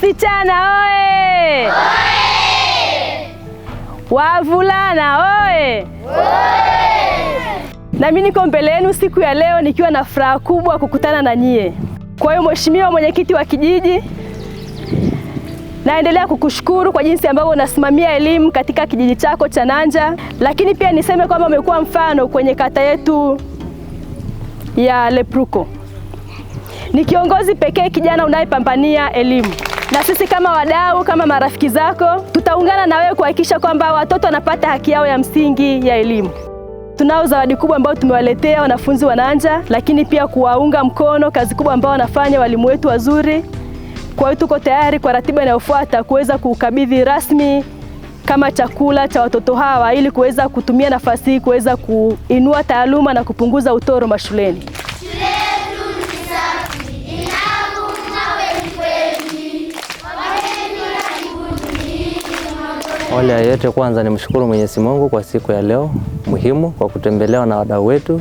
Wasichana oye! Wavulana oye! Na mimi niko mbele yenu siku ya leo nikiwa na furaha kubwa kukutana na nyie. Kwa hiyo Mheshimiwa Mwenyekiti wa kijiji, naendelea kukushukuru kwa jinsi ambavyo unasimamia elimu katika kijiji chako cha Nanja, lakini pia niseme kwamba umekuwa mfano kwenye kata yetu ya Lepruko. Ni kiongozi pekee kijana unayepambania elimu. Na sisi kama wadau, kama marafiki zako, tutaungana na wewe kuhakikisha kwamba watoto wanapata haki yao ya msingi ya elimu. Tunao zawadi kubwa ambayo tumewaletea wanafunzi wa Nanja, lakini pia kuwaunga mkono kazi kubwa ambayo wanafanya walimu wetu wazuri. Kwa hiyo tuko tayari kwa ratiba inayofuata kuweza kukabidhi rasmi kama chakula cha watoto hawa ili kuweza kutumia nafasi hii kuweza kuinua taaluma na kupunguza utoro mashuleni. Awali ya yote kwanza nimshukuru Mwenyezi Mungu kwa siku ya leo muhimu kwa kutembelewa na wadau wetu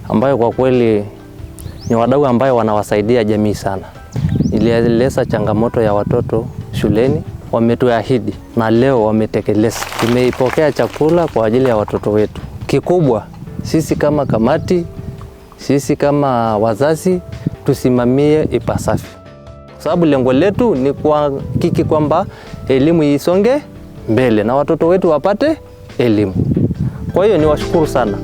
ambayo kwa kweli ni wadau ambayo wanawasaidia jamii sana. Ilieleza changamoto ya watoto shuleni, wametuahidi na leo wametekeleza. Tumeipokea chakula kwa ajili ya watoto wetu. Kikubwa sisi kama kamati, sisi kama wazazi tusimamie ipasavyo. Sababu lengo letu ni kuhakiki kwamba elimu isonge mbele na watoto wetu wapate elimu. Kwa hiyo niwashukuru sana.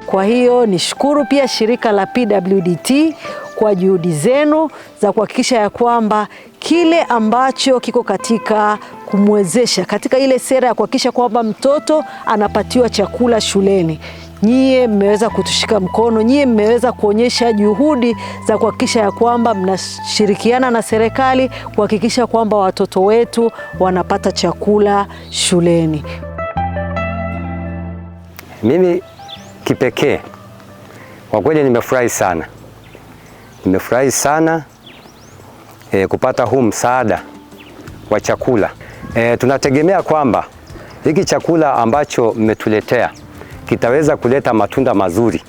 Kwa hiyo nishukuru pia shirika la PWDT kwa juhudi zenu za kuhakikisha ya kwamba kile ambacho kiko katika kumwezesha katika ile sera ya kuhakikisha kwamba mtoto anapatiwa chakula shuleni, nyie mmeweza kutushika mkono, nyie mmeweza kuonyesha juhudi za kuhakikisha ya kwamba mnashirikiana na serikali kuhakikisha kwamba watoto wetu wanapata chakula shuleni. Mimi kipekee kwa kweli nimefurahi sana. Nimefurahi sana kupata huu msaada wa chakula. Tunategemea kwamba hiki chakula ambacho mmetuletea kitaweza kuleta matunda mazuri.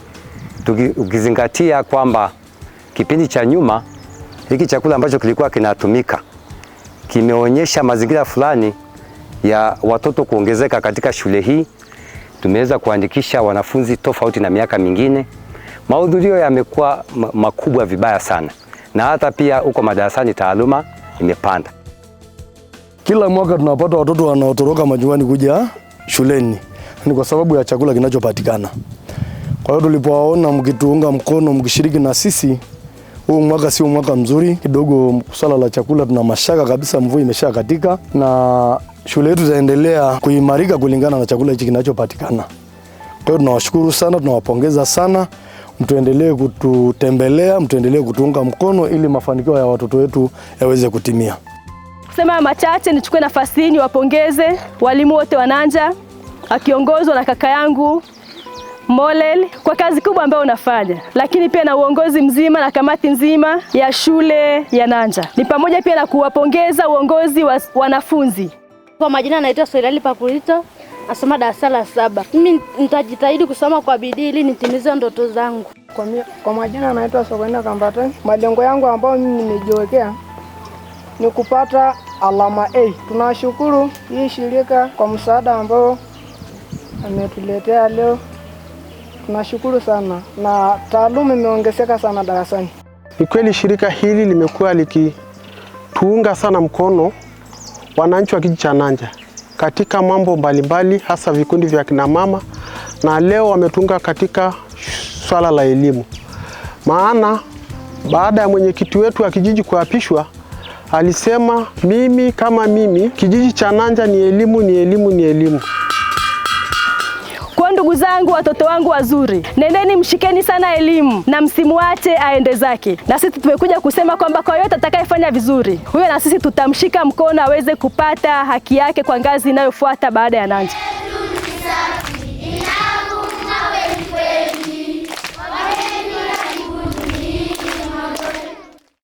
Ukizingatia kwamba kipindi cha nyuma hiki chakula ambacho kilikuwa kinatumika kimeonyesha mazingira fulani ya watoto kuongezeka katika shule hii. Tumeweza kuandikisha wanafunzi tofauti na miaka mingine. Mahudhurio yamekuwa makubwa vibaya sana. Na hata pia huko madarasani taaluma imepanda. Kila mwaka tunapata watoto wanaotoroka majumbani kuja shuleni. Ni kwa sababu ya chakula kinachopatikana. Kwa hiyo tulipowaona mkituunga mkono, mkishiriki na sisi, huu mwaka sio mwaka mzuri. Kidogo swala la chakula tuna mashaka kabisa, mvua imeshakatika na shule yetu itaendelea kuimarika kulingana na chakula hichi kinachopatikana. Kwa hiyo tunawashukuru sana, tunawapongeza sana. Mtuendelee kututembelea, mtuendelee kutuunga mkono ili mafanikio ya watoto wetu yaweze kutimia. Sema machache, nichukue nafasi hii niwapongeze walimu wote wa Nanja akiongozwa na kaka yangu Molel kwa kazi kubwa ambayo unafanya, lakini pia na uongozi mzima na kamati nzima ya shule ya Nanja. Ni pamoja pia na kuwapongeza uongozi wa wanafunzi. Kwa majina naitwa Soilali Pakulito, nasoma darasa la 7. Mimi nitajitahidi kusoma kwa bidii ili nitimize ndoto zangu. Kwa majina naitwa Sokwenda Kambata. Malengo yangu ambayo mimi nimejiwekea ni kupata alama A. Tunashukuru hii shirika kwa msaada ambao ametuletea leo. Tunashukuru sana na taaluma imeongezeka sana darasani. Ni kweli shirika hili limekuwa likituunga sana mkono wananchi wa kijiji cha Nanja katika mambo mbalimbali, hasa vikundi vya kina mama, na leo wametunga katika swala la elimu. Maana baada ya mwenyekiti wetu wa kijiji kuapishwa, alisema mimi kama mimi kijiji cha Nanja ni elimu, ni elimu, ni elimu. Kwa ndugu zangu, watoto wangu wazuri, nendeni mshikeni sana elimu na msimuache aende zake. Na sisi tumekuja kusema kwamba kwa yote atakayefanya vizuri, huyo na sisi tutamshika mkono aweze kupata haki yake kwa ngazi inayofuata baada ya Nanja.